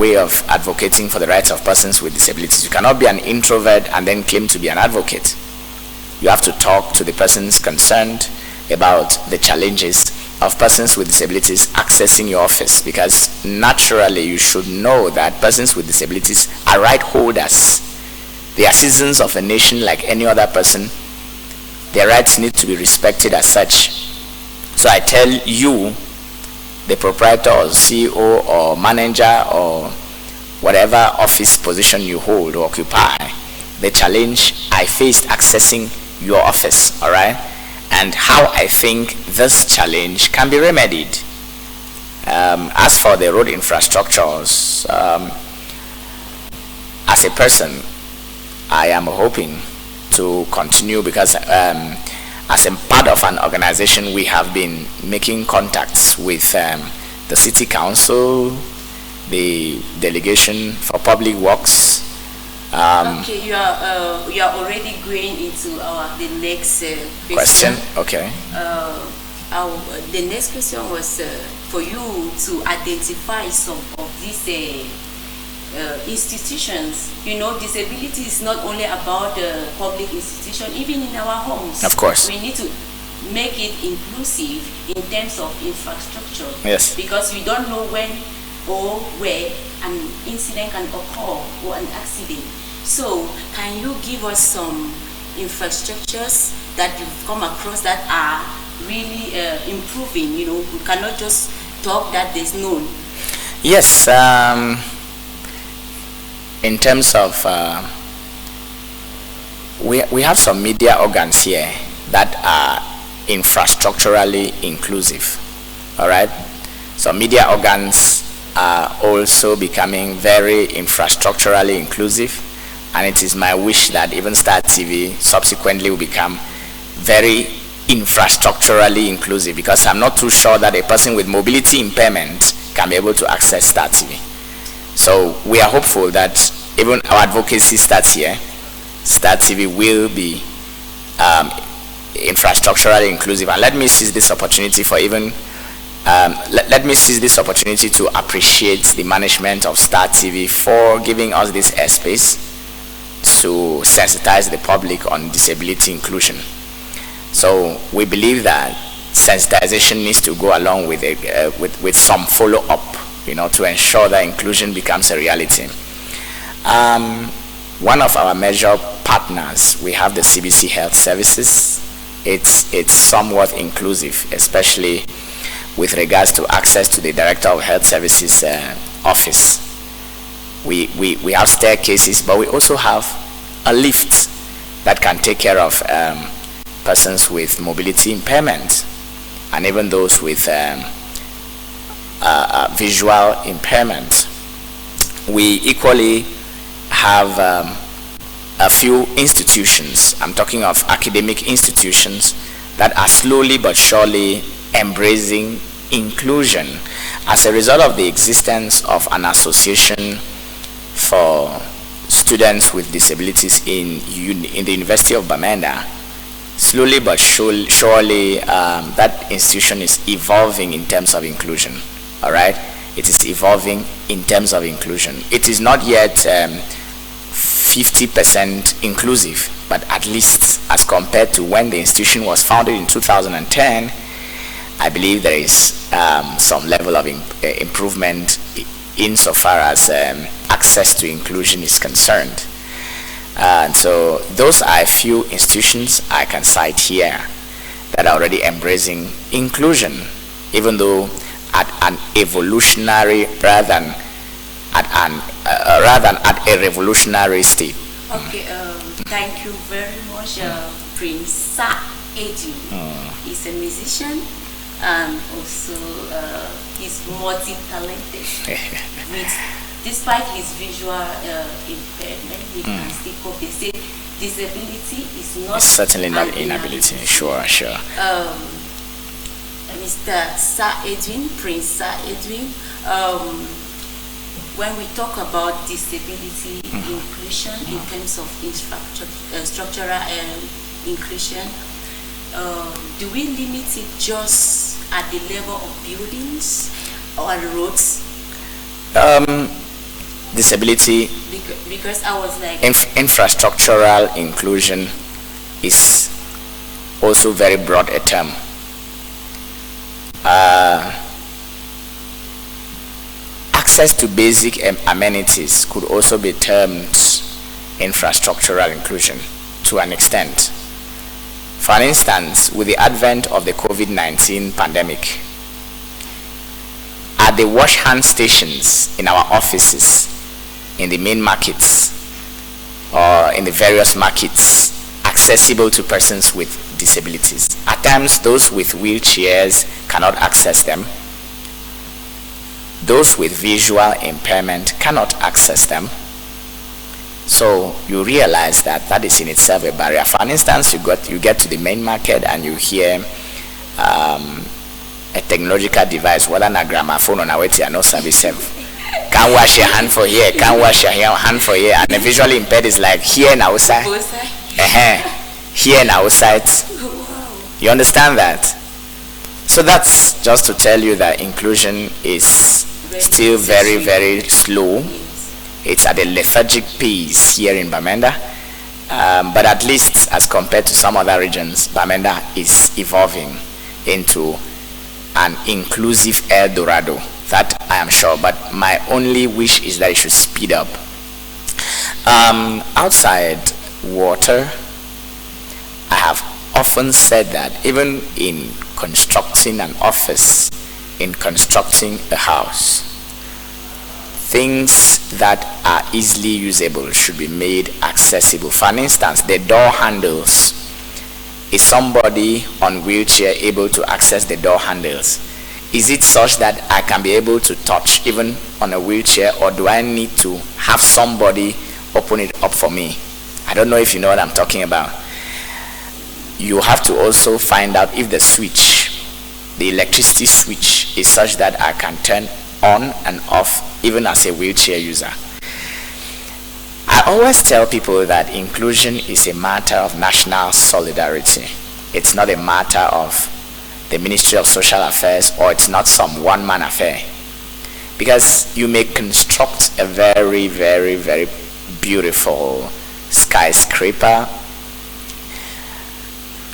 way of advocating for the rights of persons with disabilities. You cannot be an introvert and then claim to be an advocate. You have to talk to the persons concerned about the challenges of persons with disabilities accessing your office, because naturally you should know that persons with disabilities are right holders. They are citizens of a nation like any other person. Their rights need to be respected as such. So I tell you, the proprietor or CEO or manager or whatever office position you hold or occupy, the challenge I faced accessing your office, all right, and how I think this challenge can be remedied. As for the road infrastructures, as a person, I am hoping to continue, because as a part of an organization, we have been making contacts with the city council, the delegation for public works. Okay, you are already going into the next question. Okay. The next question was for you to identify some of these institutions. You know, disability is not only about the public institution, even in our homes. Of course. We need to make it inclusive in terms of infrastructure. Yes. Because we don't know when or where an incident can occur or an accident. So, can you give us some infrastructures that you've come across that are really improving? You know, we cannot just talk that there's none. Yes. In terms of, we have some media organs here that are infrastructurally inclusive. All right. So media organs are also becoming very infrastructurally inclusive, and it is my wish that even Star TV subsequently will become very infrastructurally inclusive, because I'm not too sure that a person with mobility impairment can be able to access Star TV. So we are hopeful that even our advocacy starts here. Star TV will be infrastructurally inclusive, and let me seize this opportunity for even let me seize this opportunity to appreciate the management of Star TV for giving us this airspace to sensitize the public on disability inclusion. So we believe that sensitization needs to go along with with some follow-up, you know, to ensure that inclusion becomes a reality. One of our major partners, we have the CBC Health Services. It's somewhat inclusive, especially with regards to access to the Director of Health Services office. We have staircases, but we also have a lift that can take care of persons with mobility impairment, and even those with visual impairment. We equally have a few institutions, I'm talking of academic institutions, that are slowly but surely embracing inclusion as a result of the existence of an association for students with disabilities in the University of Bamenda. Slowly but surely that institution is evolving in terms of inclusion. All right, it is evolving in terms of inclusion. It is not yet 50% inclusive, but at least as compared to when the institution was founded in 2010, I believe there is some level of improvement insofar as access to inclusion is concerned. And so those are a few institutions I can cite here that are already embracing inclusion, even though at an evolutionary rather than at a revolutionary state. Okay, thank you very much, Prince Sa Edwin. He's a musician, and also he's multi-talented. Despite his visual impairment, he can still cope. They say disability is not certainly not inability. Sure. Mr. Sa Edwin, Prince Sa Edwin, when we talk about disability inclusion in terms of structural inclusion, do we limit it just at the level of buildings or roads? disability, because I was like, infrastructural inclusion is also very broad a term. Access to basic amenities could also be termed infrastructural inclusion to an extent. For instance, with the advent of the COVID-19 pandemic, at the wash hand stations in our offices, in the main markets, or in the various markets accessible to persons with disabilities. At times, those with wheelchairs cannot access them. Those with visual impairment cannot access them. So you realize that that is in itself a barrier. For instance, you get to the main market and you hear a technological device, whether a gramophone or a no service. Can't wash your hand for here, can't wash your hand for here, and the visually impaired is like here and outside. Here and outside. You understand that? So that's just to tell you that inclusion is still very, very slow. It's at a lethargic pace here in Bamenda, but at least as compared to some other regions, Bamenda is evolving into an inclusive El Dorado. That I am sure, but my only wish is that it should speed up. Outside water, I have often said that even in constructing an office, in constructing a house, things that are easily usable should be made accessible. For instance, the door handles. Is somebody on wheelchair able to access the door handles? Is it such that I can be able to touch even on a wheelchair, or do I need to have somebody open it up for me? I don't know if you know what I'm talking about. You have to also find out if the switch, the electricity switch, is such that I can turn on and off even as a wheelchair user. I always tell people that inclusion is a matter of national solidarity. It's not a matter of the Ministry of Social Affairs, or it's not some one-man affair. Because you may construct a very, very, very beautiful skyscraper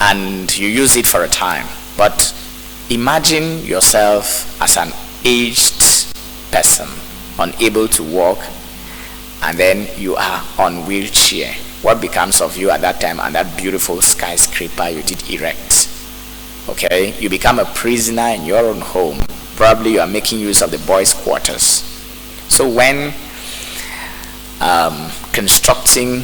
and you use it for a time, but imagine yourself as an aged person, unable to walk, and then you are on wheelchair. What becomes of you at that time and that beautiful skyscraper you did erect? Okay, you become a prisoner in your own home. Probably you are making use of the boys' quarters. So when constructing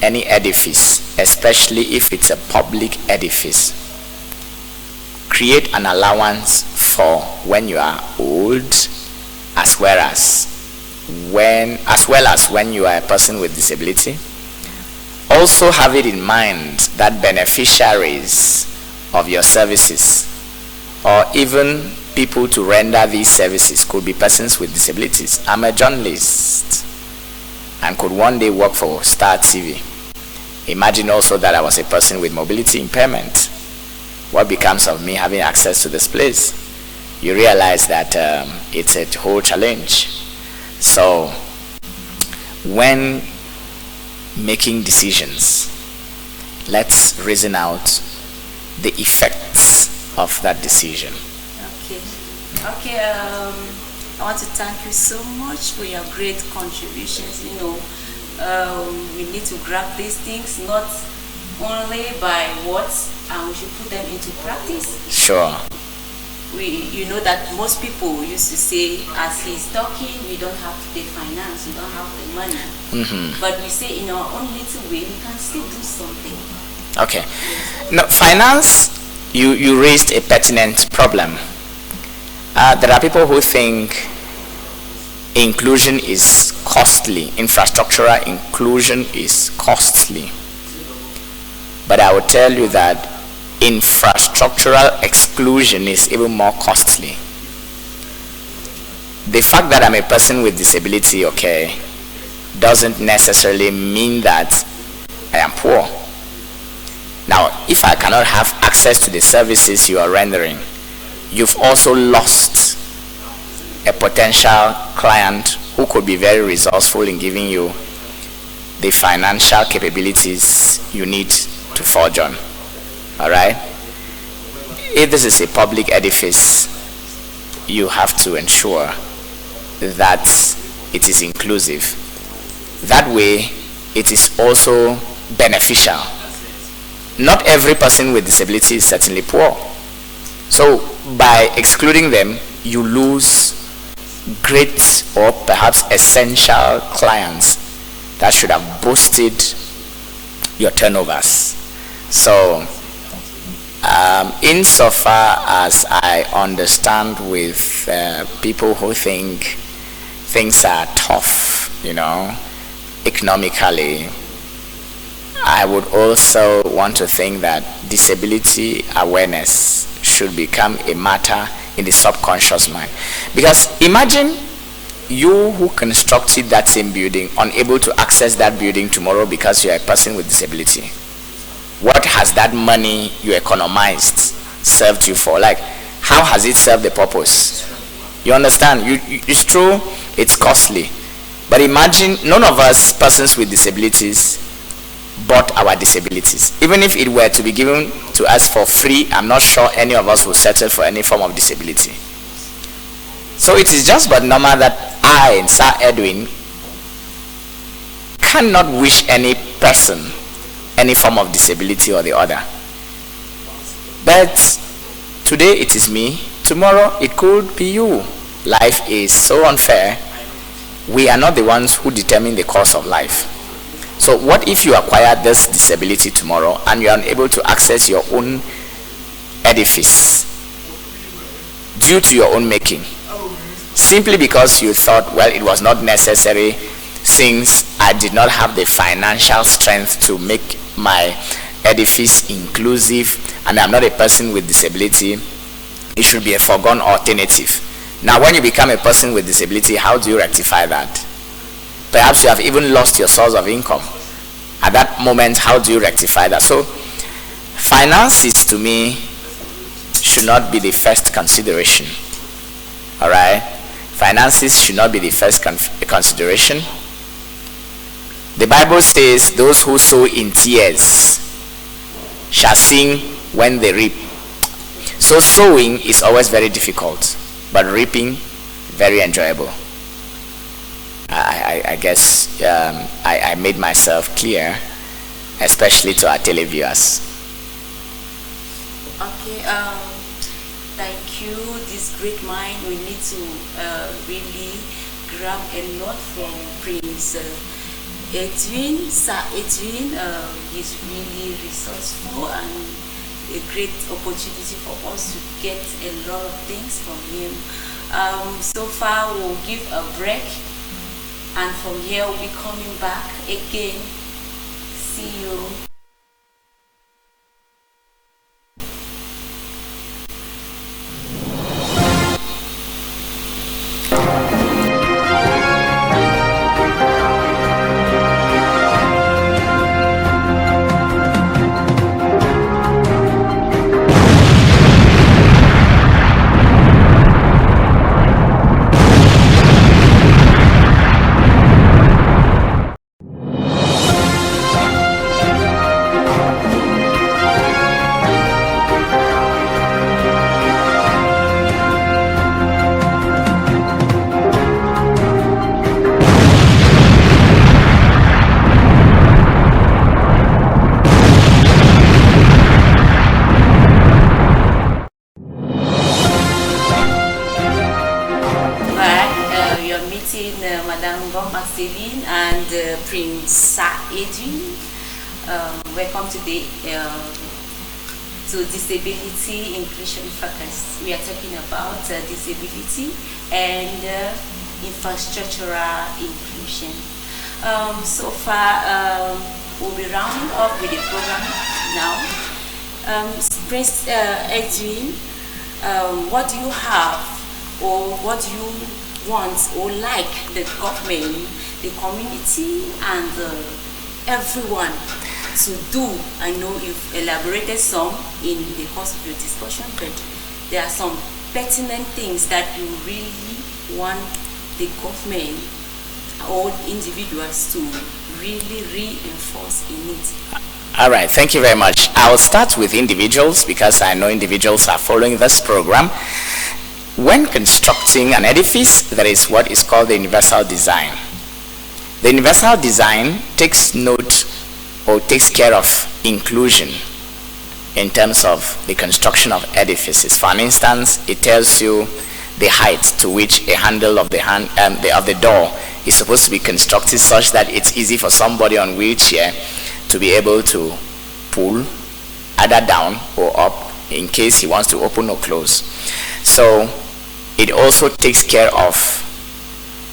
any edifice, especially if it's a public edifice, create an allowance for when you are old, as well as when you are a person with disability. Also have it in mind that beneficiaries of your services, or even people to render these services, could be persons with disabilities. I'm a journalist and could one day work for Star TV. Imagine also that I was a person with mobility impairment. What becomes of me having access to this place? You realize that it's a whole challenge. So when making decisions, let's reason out the effects of that decision. Okay. I want to thank you so much for your great contributions. We need to grab these things not only by words, and we should put them into practice. Sure. You know that most people used to say, as he's talking, we don't have the finance, we don't have the money. Mm-hmm. But we say in our own little way, we can still do something. Okay. Now, finance, you raised a pertinent problem. There are people who think inclusion is costly, infrastructural inclusion is costly. But I will tell you that infrastructural exclusion is even more costly. The fact that I'm a person with disability, okay, doesn't necessarily mean that I am poor. Now, if I cannot have access to the services you are rendering, you've also lost a potential client who could be very resourceful in giving you the financial capabilities you need to forge on. All right? If this is a public edifice, you have to ensure that it is inclusive. That way, it is also beneficial. Not every person with disability is certainly poor. So, by excluding them, you lose great or perhaps essential clients that should have boosted your turnovers. So, insofar as I understand with people who think things are tough, economically, I would also want to think that disability awareness should become a matter in the subconscious mind. Because imagine you who constructed that same building unable to access that building tomorrow because you are a person with disability. What has that money you economized served you for? Like, how has it served the purpose? You understand? It's true, it's costly. But imagine none of us persons with disabilities bought our disabilities. Even if it were to be given to us for free, I'm not sure any of us will settle for any form of disability. So it is just but normal that I and Sir Edwin cannot wish any person any form of disability or the other. But today it is me, tomorrow it could be you. Life is so unfair. We are not the ones who determine the course of life. So what if you acquire this disability tomorrow and you are unable to access your own edifice due to your own making? Simply because you thought, well, it was not necessary since I did not have the financial strength to make my edifice inclusive and I'm not a person with disability, it should be a foregone alternative. Now, when you become a person with disability, how do you rectify that? Perhaps you have even lost your source of income. At that moment, how do you rectify that? So, finances to me should not be the first consideration. All right? Finances should not be the first consideration. The Bible says, those who sow in tears shall sing when they reap. So sowing is always very difficult, but reaping, very enjoyable. I guess I made myself clear, especially to our televiewers. Okay, thank you. This great mind, we need to really grab a lot from Prince Edwin. Sir Edwin is really resourceful and a great opportunity for us to get a lot of things from him. So far, we'll give a break, and from here we'll be coming back again. See you. And Prince Sir Edwin. Welcome today to Disability Inclusion Focus. We are talking about disability and infrastructural inclusion. So far, we'll be rounding up with the program now. Prince Edwin, what do you have, or what do you want or like the government, the community, and everyone to do? I know you've elaborated some in the course of your discussion, but there are some pertinent things that you really want the government all individuals to really reinforce in it? All right, thank you very much. I'll start with individuals because I know individuals are following this program. When constructing an edifice, there is what is called the universal design. The universal design takes note or takes care of inclusion in terms of the construction of edifices. For instance, it tells you the height to which a handle of the door is supposed to be constructed such that it's easy for somebody on wheelchair to be able to pull either down or up in case he wants to open or close. So it also takes care of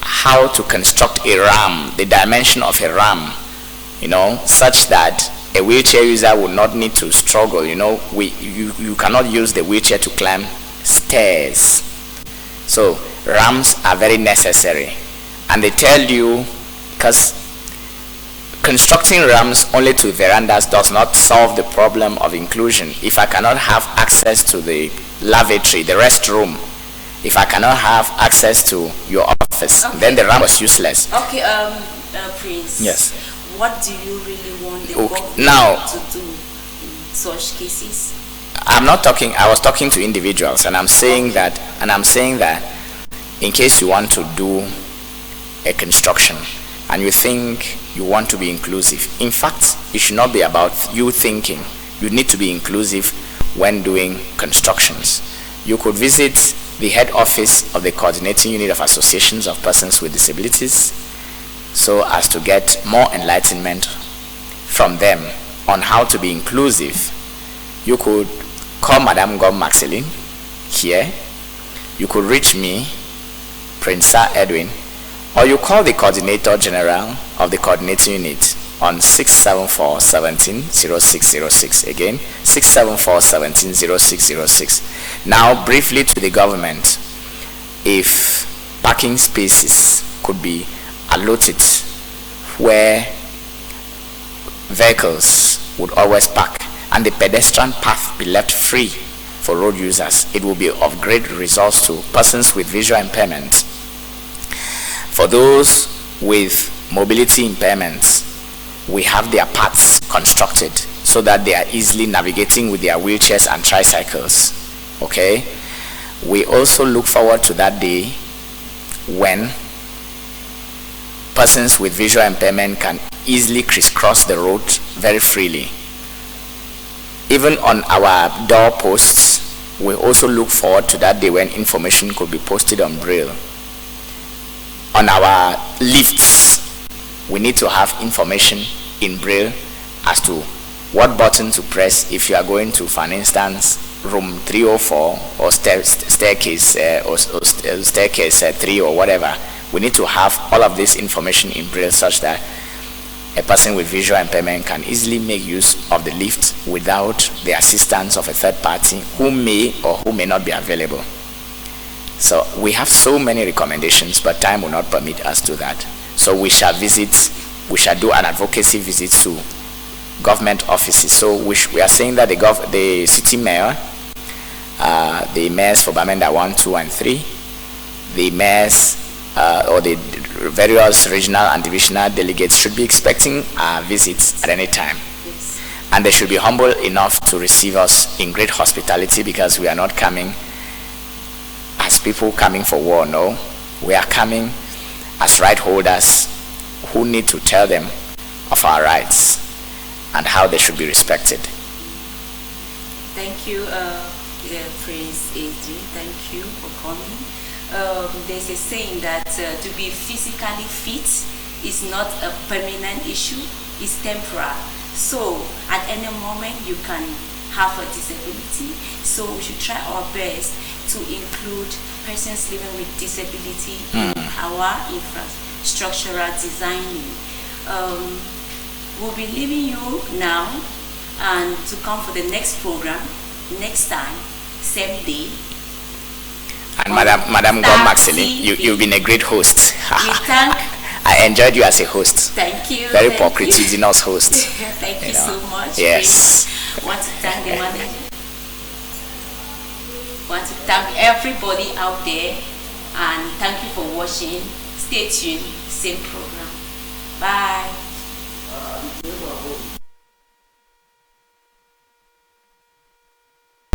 how to construct a ram, the dimension of a ram, such that a wheelchair user will not need to struggle. You cannot use the wheelchair to climb stairs. So ramps are very necessary, and they tell you, because constructing ramps only to verandas does not solve the problem of inclusion. If I cannot have access to the lavatory, the restroom, if I cannot have access to your office, okay, then the ramp was useless. Okay, Prince. Yes. What do you really want the government now to do in such cases? I was talking to individuals, and I'm saying that in case you want to do a construction and you think you want to be inclusive, in fact, it should not be about you thinking. You need to be inclusive when doing constructions. You could visit the head office of the coordinating unit of associations of persons with disabilities so as to get more enlightenment from them on how to be inclusive. You could call Madame Gom Maxeline here. You could reach me, Prince Edwin, or you call the coordinator general of the coordinating unit on 674-17-0606. Again, 674-17-0606. Now, briefly to the government, if parking spaces could be allotted where vehicles would always park and the pedestrian path be left free for road users, it will be of great results to persons with visual impairment. For those with mobility impairments, we have their paths constructed so that they are easily navigating with their wheelchairs and tricycles. Okay? We also look forward to that day when persons with visual impairment can easily crisscross the road very freely. Even on our doorposts, we also look forward to that day when information could be posted on Braille. On our lifts, we need to have information in Braille as to what button to press if you are going to, for instance, room 304 or staircase 3 or whatever. We need to have all of this information in Braille such that a person with visual impairment can easily make use of the lift without the assistance of a third party who may or who may not be available. So we have so many recommendations, but time will not permit us to that. So we shall do an advocacy visit to government offices. So we are saying that the city mayor, the mayors for Bamenda 1, 2, and 3, the mayors or the various regional and divisional delegates should be expecting visits at any time. Yes. And they should be humble enough to receive us in great hospitality, because we are not coming as people coming for war. No, we are coming as right holders who need to tell them of our rights and how they should be respected. Thank you, Prince A.G. Thank you for coming. There's a saying that to be physically fit is not a permanent issue, it's temporal. So at any moment you can have a disability. So we should try our best to include persons living with disability in our infrastructural designing. We'll be leaving you now and to come for the next program next time, same day. And Madam Gom Maxeline, you've been a great host. I enjoyed you as a host. Thank you. Very pulchritudinous host. Thank you so much. Yes. Want to thank the manager. Want to thank everybody out there, and thank you for watching. Stay tuned. Same program. Bye.